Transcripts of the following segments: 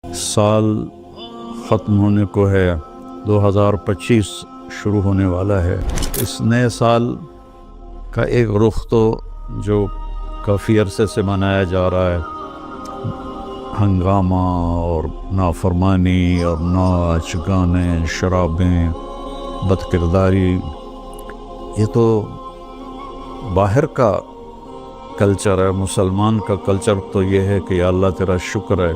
سال ختم ہونے کو ہے، 2025 شروع ہونے والا ہے۔ اس نئے سال کا ایک رخ تو جو کافی عرصے سے منایا جا رہا ہے، ہنگامہ اور نافرمانی اور ناچ گانے، شرابیں، بد کرداری، یہ تو باہر کا کلچر ہے۔ مسلمان کا کلچر تو یہ ہے کہ یا اللہ تیرا شکر ہے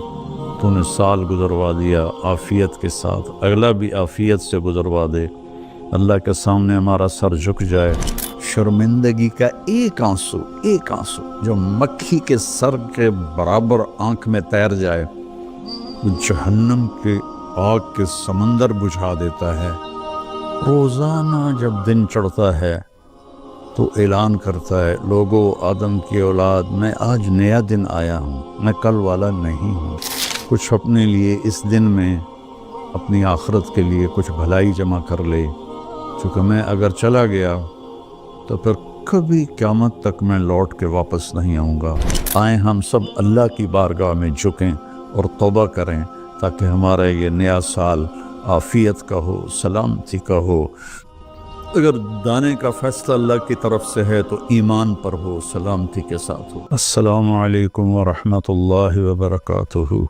تو نے سال گزروا دیا عافیت کے ساتھ، اگلا بھی عافیت سے گزروا دے، اللہ کے سامنے ہمارا سر جھک جائے۔ شرمندگی کا ایک آنسو جو مکھی کے سر کے برابر آنکھ میں تیر جائے، وہ جہنم کے آگ کے سمندر بجھا دیتا ہے۔ روزانہ جب دن چڑھتا ہے تو اعلان کرتا ہے، لوگو آدم کی اولاد، میں آج نیا دن آیا ہوں، میں کل والا نہیں ہوں۔ کچھ اپنے لیے اس دن میں اپنی آخرت کے لیے کچھ بھلائی جمع کر لے، چونکہ میں اگر چلا گیا تو پھر کبھی قیامت تک میں لوٹ کے واپس نہیں آؤں گا۔ آئیں ہم سب اللہ کی بارگاہ میں جھکیں اور توبہ کریں تاکہ ہمارا یہ نیا سال عافیت کا ہو، سلامتی کا ہو۔ اگر دانے کا فیصلہ اللہ کی طرف سے ہے تو ایمان پر ہو، سلامتی کے ساتھ ہو۔ السلام علیکم ورحمۃ اللہ وبرکاتہ۔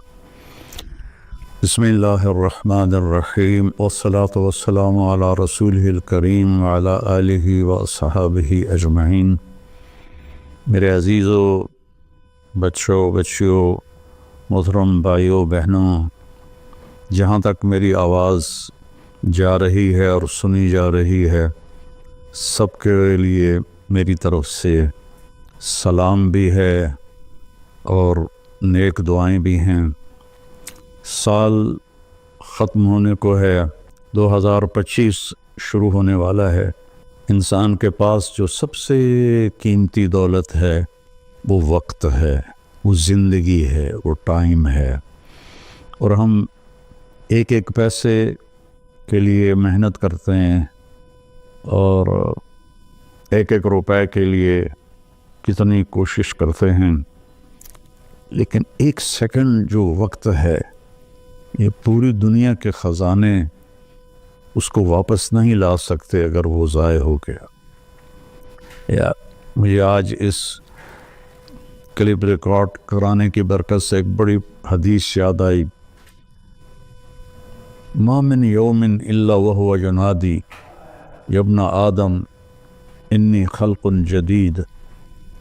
بسم اللہ الرحمن الرحیم، والصلاة والسلام علی رسولہ الکریم وعلی آلہ واصحابہ اجمعین۔ میرے عزیزو، بچوں، بچیوں، محترم بھائیوں، بہنوں، جہاں تک میری آواز جا رہی ہے اور سنی جا رہی ہے، سب کے لیے میری طرف سے سلام بھی ہے اور نیک دعائیں بھی ہیں۔ سال ختم ہونے کو ہے، 2025 شروع ہونے والا ہے۔ انسان کے پاس جو سب سے قیمتی دولت ہے وہ وقت ہے، وہ زندگی ہے، وہ ٹائم ہے، اور ہم ایک ایک پیسے کے لیے محنت کرتے ہیں اور ایک ایک روپے کے لیے کتنی کوشش کرتے ہیں، لیکن ایک سیکنڈ جو وقت ہے، یہ پوری دنیا کے خزانے اس کو واپس نہیں لا سکتے اگر وہ ضائع ہو گیا۔ یا مجھے آج اس کلپ ریکارڈ کرانے کی برکت سے ایک بڑی حدیث یاد آئی، ما من یوم الا وهو ینادی یا ابن آدم انی خلق جدید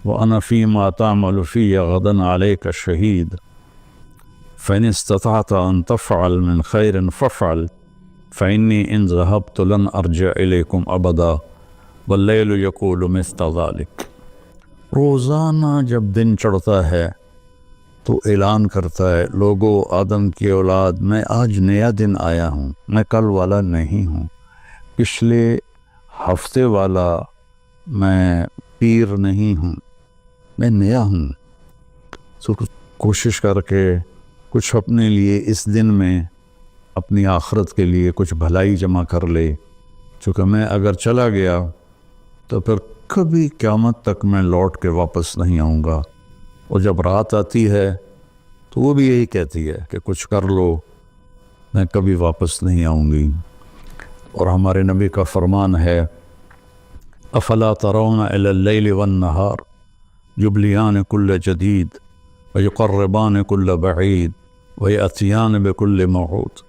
وانا فیما تعمل فی غدا علیک شہید فإن استطعت أن تفعل من خير فافعل فإني إن ذهبت لن أرجع إليكم أبدا والليل يقول مثل ذلك۔ روزانہ جب دن چڑھتا ہے تو اعلان کرتا ہے، لوگو آدم کی اولاد، میں آج نیا دن آیا ہوں، میں کل والا نہیں ہوں، پچھلے ہفتے والا میں پیر نہیں ہوں، میں نیا ہوں۔ تو کوشش کر کے کچھ اپنے لیے اس دن میں اپنی آخرت کے لیے کچھ بھلائی جمع کر لے، چونکہ میں اگر چلا گیا تو پھر کبھی قیامت تک میں لوٹ کے واپس نہیں آؤں گا۔ اور جب رات آتی ہے تو وہ بھی یہی کہتی ہے کہ کچھ کر لو، میں کبھی واپس نہیں آؤں گی۔ اور ہمارے نبی کا فرمان ہے، افلا ترون الی اللیل والنہار یبلیان کل جدید ویقربان کل بعید ویأتیان بکل موعود۔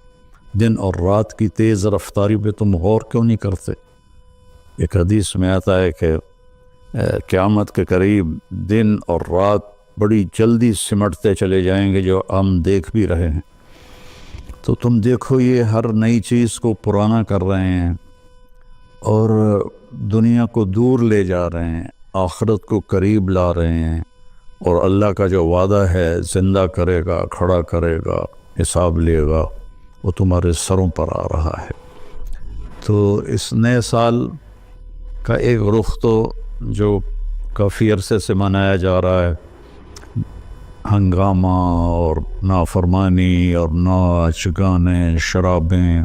دن اور رات کی تیز رفتاری پہ تم غور کیوں نہیں کرتے؟ ایک حدیث میں آتا ہے کہ قیامت کے قریب دن اور رات بڑی جلدی سمٹتے چلے جائیں گے، جو ہم دیکھ بھی رہے ہیں۔ تو تم دیکھو، یہ ہر نئی چیز کو پرانا کر رہے ہیں اور دنیا کو دور لے جا رہے ہیں، آخرت کو قریب لا رہے ہیں، اور اللہ کا جو وعدہ ہے زندہ کرے گا، کھڑا کرے گا، حساب لے گا، وہ تمہارے سروں پر آ رہا ہے۔ تو اس نئے سال کا ایک رخ تو جو کافی عرصے سے منایا جا رہا ہے، ہنگامہ اور نافرمانی اور ناچ گانے، شرابیں،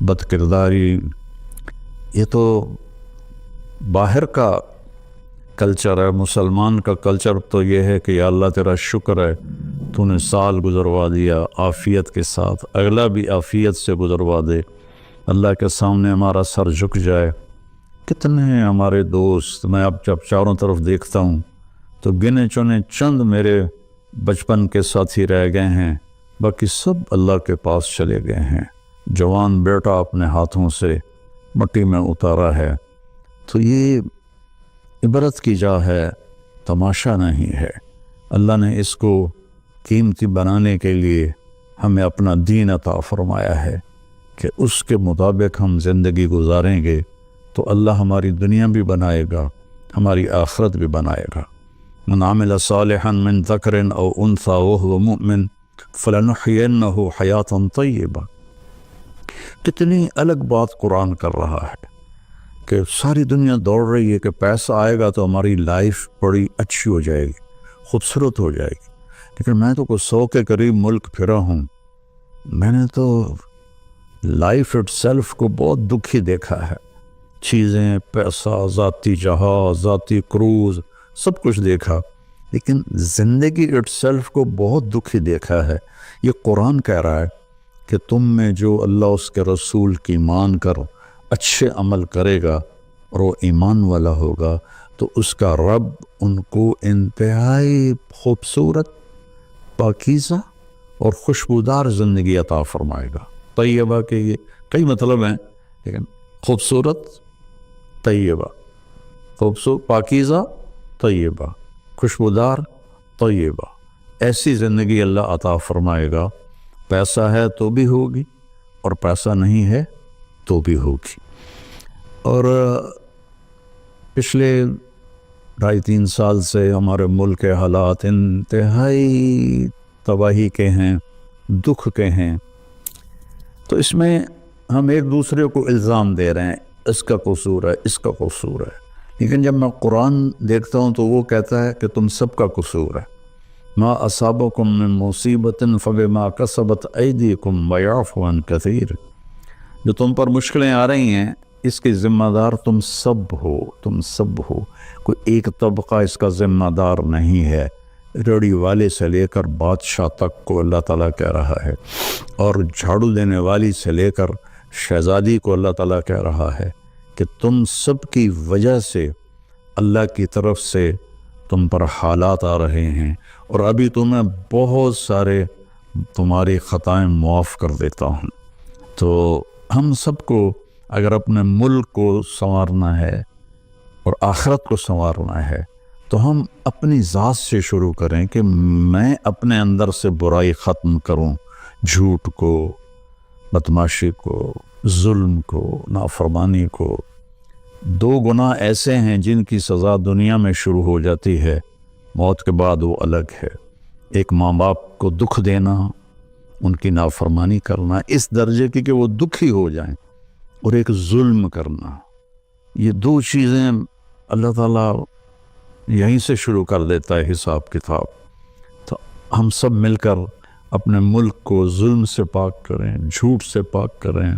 بد کرداری، یہ تو باہر کا کلچر ہے. مسلمان کا کلچر تو یہ ہے کہ یا اللہ تیرا شکر ہے تو نے سال گزروا دیا عافیت کے ساتھ، اگلا بھی عافیت سے گزروا دے، اللہ کے سامنے ہمارا سر جھک جائے. کتنے ہیں ہمارے دوست، میں اب جب چاروں طرف دیکھتا ہوں تو گنے چنے چند میرے بچپن کے ساتھی رہ گئے ہیں، باقی سب اللہ کے پاس چلے گئے ہیں. جوان بیٹا اپنے ہاتھوں سے مٹی میں اتارا ہے. تو یہ عبرت کی جا ہے، تماشا نہیں ہے. اللہ نے اس کو قیمتی بنانے کے لیے ہمیں اپنا دین عطا فرمایا ہے کہ اس کے مطابق ہم زندگی گزاریں گے تو اللہ ہماری دنیا بھی بنائے گا، ہماری آخرت بھی بنائے گا. من عمل صالحا من ذکر او انثى وهو مؤمن فلنحيينه حیاتا طیبہ. کتنی الگ بات قرآن کر رہا ہے کہ ساری دنیا دوڑ رہی ہے کہ پیسہ آئے گا تو ہماری لائف بڑی اچھی ہو جائے گی، خوبصورت ہو جائے گی. لیکن میں تو کوئی 100 کے قریب ملک پھرا ہوں، میں نے تو لائف اٹ سیلف کو بہت دکھی دیکھا ہے. چیزیں، پیسہ، ذاتی جہاز، ذاتی کروز، سب کچھ دیکھا، لیکن زندگی اٹ سیلف کو بہت دکھی دیکھا ہے. یہ قرآن کہہ رہا ہے کہ تم میں جو اللہ اس کے رسول کی مان کر اچھے عمل کرے گا اور وہ ایمان والا ہوگا تو اس کا رب ان کو انتہائی خوبصورت، پاکیزہ اور خوشبودار زندگی عطا فرمائے گا. طیبہ کے یہ کئی مطلب ہیں، لیکن خوبصورت، طیبہ، خوبصورت، پاکیزہ، طیبہ، خوشبودار، طیبہ، ایسی زندگی اللہ عطا فرمائے گا. پیسہ ہے تو بھی ہوگی اور پیسہ نہیں ہے تو بھی ہوگی. اور پچھلے 2.5-3 سال سے ہمارے ملک کے حالات انتہائی تباہی کے ہیں، دکھ کے ہیں. تو اس میں ہم ایک دوسرے کو الزام دے رہے ہیں، اس کا قصور ہے، اس کا قصور ہے. لیکن جب میں قرآن دیکھتا ہوں تو وہ کہتا ہے کہ تم سب کا قصور ہے. ما اصابکم من مصیبت فبما کسبت ایدیکم ویعفو عن کثیر. جو تم پر مشکلیں آ رہی ہیں اس کی ذمہ دار تم سب ہو، تم سب ہو. کوئی ایک طبقہ اس کا ذمہ دار نہیں ہے. ریڑھی والے سے لے کر بادشاہ تک کو اللہ تعالیٰ کہہ رہا ہے، اور جھاڑو دینے والی سے لے کر شہزادی کو اللہ تعالیٰ کہہ رہا ہے کہ تم سب کی وجہ سے اللہ کی طرف سے تم پر حالات آ رہے ہیں، اور ابھی تمہیں بہت سارے تمہاری خطائیں معاف کر دیتا ہوں. تو ہم سب کو اگر اپنے ملک کو سنوارنا ہے اور آخرت کو سنوارنا ہے تو ہم اپنی ذات سے شروع کریں کہ میں اپنے اندر سے برائی ختم کروں، جھوٹ کو، بدمعاشی کو، ظلم کو، نافرمانی کو. 2 گناہ ایسے ہیں جن کی سزا دنیا میں شروع ہو جاتی ہے، موت کے بعد وہ الگ ہے. ایک ماں باپ کو دکھ دینا، ان کی نافرمانی کرنا اس درجے کی کہ وہ دکھی ہو جائیں، اور ایک ظلم کرنا. یہ 2 چیزیں اللہ تعالیٰ یہیں سے شروع کر دیتا ہے حساب کتاب. تو ہم سب مل کر اپنے ملک کو ظلم سے پاک کریں، جھوٹ سے پاک کریں،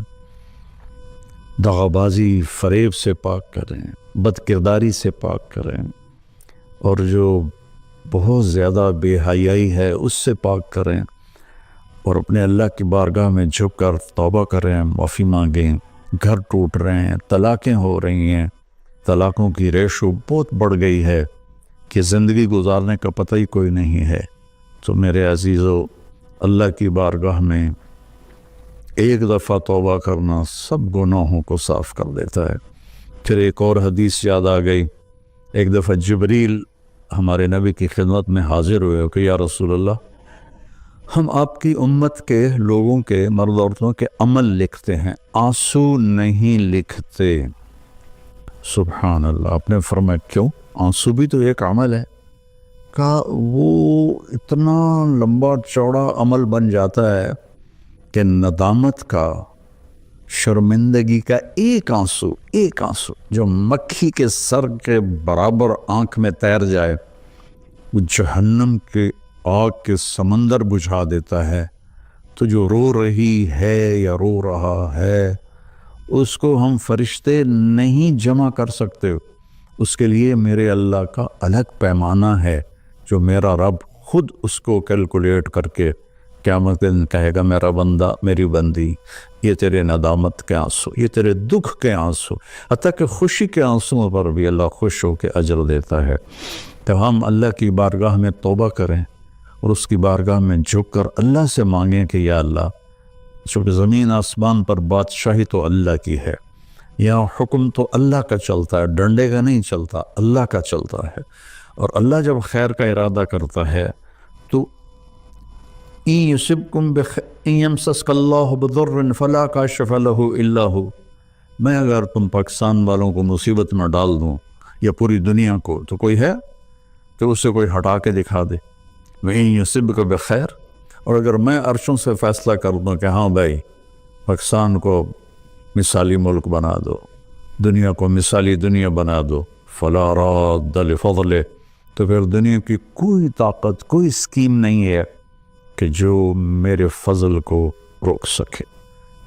دغا بازی، فریب سے پاک کریں، بد کرداری سے پاک کریں، اور جو بہت زیادہ بے حیائی ہے اس سے پاک کریں، اور اپنے اللہ کی بارگاہ میں جھک کر توبہ کریں، معافی مانگیں. گھر ٹوٹ رہے ہیں، طلاقیں ہو رہی ہیں، طلاقوں کی ریشو بہت بڑھ گئی ہے کہ زندگی گزارنے کا پتہ ہی کوئی نہیں ہے. تو میرے عزیزو، اللہ کی بارگاہ میں ایک دفعہ توبہ کرنا سب گناہوں کو صاف کر دیتا ہے. پھر ایک اور حدیث یاد آ گئی. ایک دفعہ جبریل ہمارے نبی کی خدمت میں حاضر ہوئے کہ یا رسول اللہ، ہم آپ کی امت کے لوگوں کے، مرد عورتوں کے عمل لکھتے ہیں، آنسو نہیں لکھتے. سبحان اللہ. آپ نے فرمایا کیوں؟ آنسو بھی تو ایک عمل ہے. کہا وہ اتنا لمبا چوڑا عمل بن جاتا ہے کہ ندامت کا، شرمندگی کا ایک آنسو جو مکھی کے سر کے برابر آنکھ میں تیر جائے، وہ جہنم کے آگ کے سمندر بجھا دیتا ہے. تو جو رو رہی ہے یا رو رہا ہے اس کو ہم فرشتے نہیں جمع کر سکتے. اس کے لیے میرے اللہ کا الگ پیمانہ ہے جو میرا رب خود اس کو کیلکولیٹ کر کے قیامت کے دن کہے گا میرا بندہ میری بندی یہ تیرے ندامت کے آنسو، یہ تیرے دکھ کے آنسو، حتیٰ کہ خوشی کے آنسوؤں پر بھی اللہ خوش ہو کے اجر دیتا ہے۔ تو ہم اللہ کی بارگاہ میں توبہ کریں اور اس کی بارگاہ میں جھک کر اللہ سے مانگیں کہ یا اللہ، چونکہ زمین آسمان پر بادشاہی تو اللہ کی ہے، یہاں حکم تو اللہ کا چلتا ہے، ڈنڈے کا نہیں چلتا، اللہ کا چلتا ہے، اور اللہ جب خیر کا ارادہ کرتا ہے تو إِن يُصِبْكُمْ إِن يَمْسَسْكَ اللَّهُ بِضُرٍّ فَلَا كَاشِفَ لَهُ إِلَّا هُوَ، میں اگر تم پاکستان والوں کو مصیبت میں ڈال دوں یا پوری دنیا کو، تو کوئی ہے کہ اسے کوئی ہٹا کے دکھا دے؟ وَإِن يُصِبْكَ بِخَيْرٍ، اور اگر میں عرشوں سے فیصلہ کر دوں کہ ہاں بھائی پاکستان کو مثالی ملک بنا دو، دنیا کو مثالی دنیا بنا دو، فَلَا رَادَّ لِفَضْلِهِ، تو پھر دنیا کی کوئی طاقت، کوئی اسکیم نہیں ہے کہ جو میرے فضل کو روک سکے۔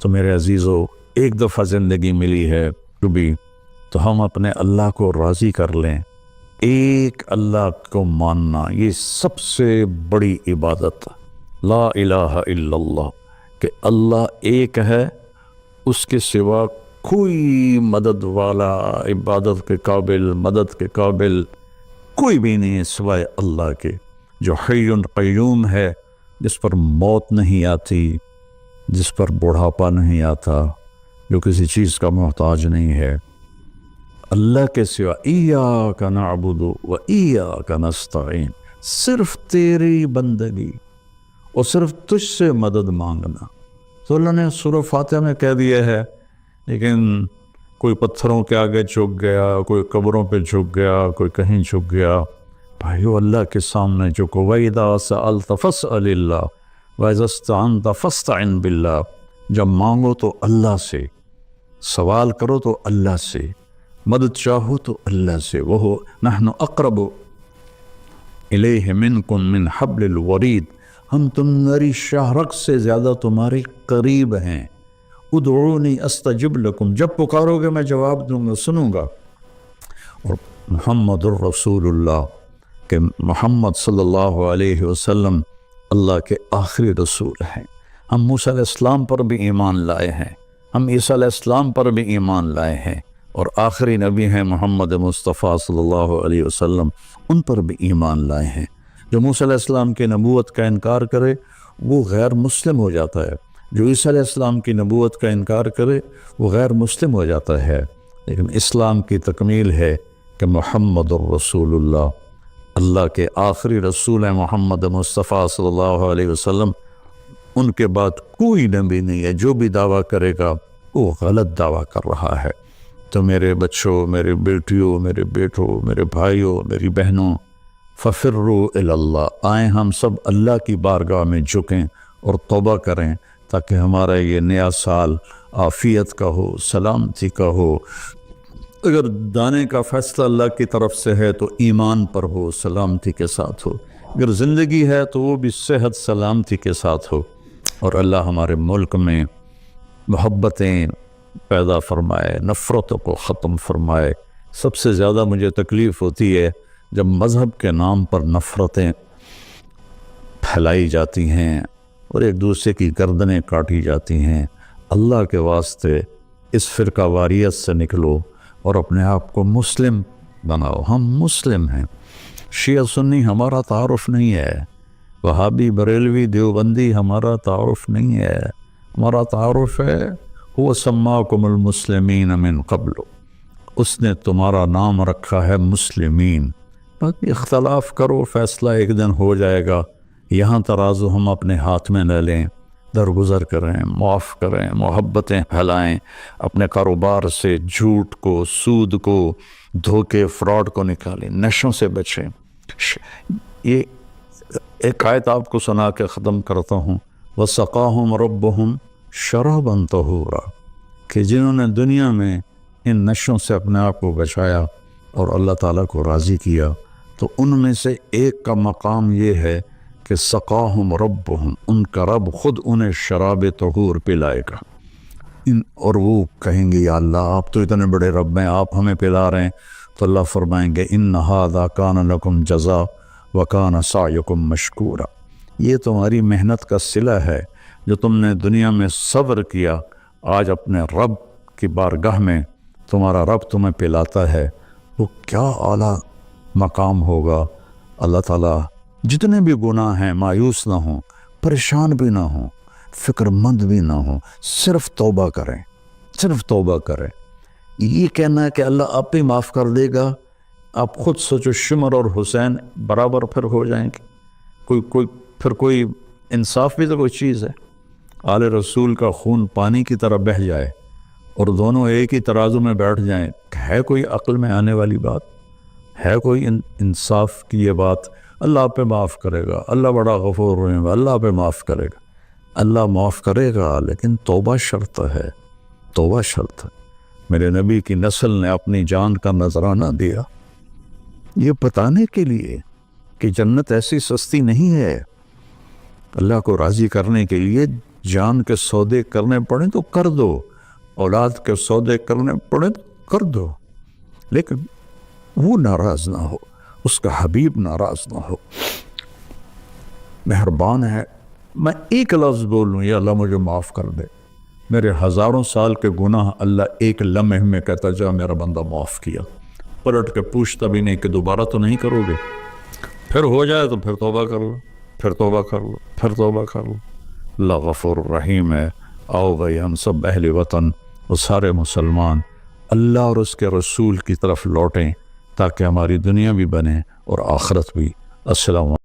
تو میرے عزیزو، ایک دفعہ زندگی ملی ہے کبھی، تو ہم اپنے اللہ کو راضی کر لیں۔ ایک اللہ کو ماننا یہ سب سے بڑی عبادت، لا الہ الا اللہ، کہ اللہ ایک ہے، اس کے سوا کوئی مدد والا، عبادت کے قابل، مدد کے قابل کوئی بھی نہیں ہے سوائے اللہ کے، جو حی قیوم ہے، جس پر موت نہیں آتی، جس پر بڑھاپا نہیں آتا، جو کسی چیز کا محتاج نہیں ہے۔ اللہ کے سوا ایاک نعبد و ایاک نستعین، صرف تیری بندگی اور صرف تجھ سے مدد مانگنا۔ تو اللہ نے سورہ فاتحہ میں کہہ دیا ہے، لیکن کوئی پتھروں کے آگے جھک گیا، کوئی قبروں پہ جھک گیا، کوئی کہیں جھک گیا۔ بھائیو، اللہ کے سامنے جھکو۔ وَإِذَا سَأَلْتَ فَاسْأَلِ اللَّهَ وَإِذَا اسْتَعَنْتَ فَاسْتَعِنْ بِاللَّهِ، جب مانگو تو اللہ سے، سوال کرو تو اللہ سے، مدد چاہو تو اللہ سے۔ وہ نحن اقرب الیہ منکم من حبل الورید، ہم تمہاری شاہ رگ سے زیادہ تمہارے قریب ہیں۔ ادعونی استجب لکم، جب پکارو گے میں جواب دوں گا، سنوں گا۔ اور محمد الرسول اللہ، کہ محمد صلی اللہ علیہ وسلم اللہ کے آخری رسول ہیں۔ ہم موسیٰ علیہ السلام پر بھی ایمان لائے ہیں، ہم عیسیٰ علیہ السلام پر بھی ایمان لائے ہیں، اور آخری نبی ہیں محمد مصطفیٰ صلی اللہ علیہ وسلم، ان پر بھی ایمان لائے ہیں۔ جو موسیٰ علیہ السلام کی نبوت کا انکار کرے وہ غیر مسلم ہو جاتا ہے، جو عیسیٰ علیہ السلام کی نبوت کا انکار کرے وہ غیر مسلم ہو جاتا ہے۔ لیکن اسلام کی تکمیل ہے کہ محمد الرسول اللہ، اللہ کے آخری رسول ہیں محمد مصطفیٰ صلی اللہ علیہ وسلم، ان کے بعد کوئی نبی نہیں ہے۔ جو بھی دعویٰ کرے گا وہ غلط دعویٰ کر رہا ہے۔ تو میرے بچوں، میرے بیٹیوں، میرے بیٹوں، میرے بھائیوں، میری بہنوں، ففروا الی اللہ، آئیں ہم سب اللہ کی بارگاہ میں جھکیں اور توبہ کریں، تاکہ ہمارا یہ نیا سال عافیت کا ہو، سلامتی کا ہو۔ اگر دانے کا فیصلہ اللہ کی طرف سے ہے تو ایمان پر ہو، سلامتی کے ساتھ ہو، اگر زندگی ہے تو وہ بھی صحت سلامتی کے ساتھ ہو، اور اللہ ہمارے ملک میں محبتیں پیدا فرمائے، نفرتوں کو ختم فرمائے۔ سب سے زیادہ مجھے تکلیف ہوتی ہے جب مذہب کے نام پر نفرتیں پھیلائی جاتی ہیں اور ایک دوسرے کی گردنیں کاٹی جاتی ہیں۔ اللہ کے واسطے اس فرقہ واریت سے نکلو اور اپنے آپ کو مسلم بناؤ۔ ہم مسلم ہیں، شیعہ سنی ہمارا تعارف نہیں ہے، وہابی بریلوی دیوبندی ہمارا تعارف نہیں ہے، ہمارا تعارف ہے هو سماکم المسلمین من قبل، اس نے تمہارا نام رکھا ہے مسلمین۔ باقی اختلاف کرو، فیصلہ ایک دن ہو جائے گا۔ یہاں ترازو ہم اپنے ہاتھ میں لے لیں، درگزر کریں، معاف کریں، محبتیں پھیلائیں، اپنے کاروبار سے جھوٹ کو، سود کو، دھوکے، فراڈ کو نکالیں، نشوں سے بچیں۔ یہ ایک آیت آپ کو سنا کے ختم کرتا ہوں، وَسَقَاهُمْ رَبُّهُمْ شَرَابًا طَهُورًا، کہ جنہوں نے دنیا میں ان نشوں سے اپنے آپ کو بچایا اور اللہ تعالیٰ کو راضی کیا، تو ان میں سے ایک کا مقام یہ ہے کہ سقاہم ربہم، ان کا رب خود انہیں شراب طہور پلائے گا، اور وہ کہیں گے یا اللہ آپ تو اتنے بڑے رب ہیں، آپ ہمیں پلا رہے ہیں، تو اللہ فرمائیں گے ان ھذا کان لکم جزاء وکان سعیکم مشکورا، یہ تمہاری محنت کا صلہ ہے جو تم نے دنیا میں صبر کیا، آج اپنے رب کی بارگاہ میں تمہارا رب تمہیں پلاتا ہے، وہ کیا اعلیٰ مقام ہوگا۔ اللہ تعالیٰ جتنے بھی گناہ ہیں مایوس نہ ہوں، پریشان بھی نہ ہوں، فکر مند بھی نہ ہوں، صرف توبہ کریں، صرف توبہ کریں۔ یہ کہنا ہے کہ اللہ آپ ہی معاف کر دے گا، آپ خود سوچو شمر اور حسین برابر پھر ہو جائیں گے، کوئی انصاف بھی تو کوئی چیز ہے۔ آل رسول کا خون پانی کی طرح بہہ جائے اور دونوں ایک ہی ترازو میں بیٹھ جائیں، ہے کوئی عقل میں آنے والی بات؟ ہے کوئی انصاف کی یہ بات؟ اللہ پہ معاف کرے گا، اللہ بڑا غفور رحیم ہے، اللہ پہ معاف کرے گا، اللہ معاف کرے گا، لیکن توبہ شرط ہے، توبہ شرط ہے۔ میرے نبی کی نسل نے اپنی جان کا نذرانہ دیا یہ بتانے کے لیے کہ جنت ایسی سستی نہیں ہے، اللہ کو راضی کرنے کے لیے جان کے سودے کرنے پڑیں تو کر دو، اولاد کے سودے کرنے پڑیں تو کر دو، لیکن وہ ناراض نہ ہو، اس کا حبیب ناراض نہ ہو۔ مہربان ہے، میں ایک لفظ بولوں یا اللہ مجھے معاف کر دے، میرے ہزاروں سال کے گناہ اللہ ایک لمحے میں کہتا جا میرا بندہ معاف کیا، پلٹ کے پوچھتا بھی نہیں کہ دوبارہ تو نہیں کرو گے، پھر ہو جائے تو پھر توبہ کر لو، پھر توبہ کر لو، پھر توبہ کر لو۔ اللہ غفور الرحیم ہے۔ آؤ بھائی ہم سب اہل وطن اور سارے مسلمان اللہ اور اس کے رسول کی طرف لوٹیں تاکہ ہماری دنیا بھی بنے اور آخرت بھی۔ السلام علیکم۔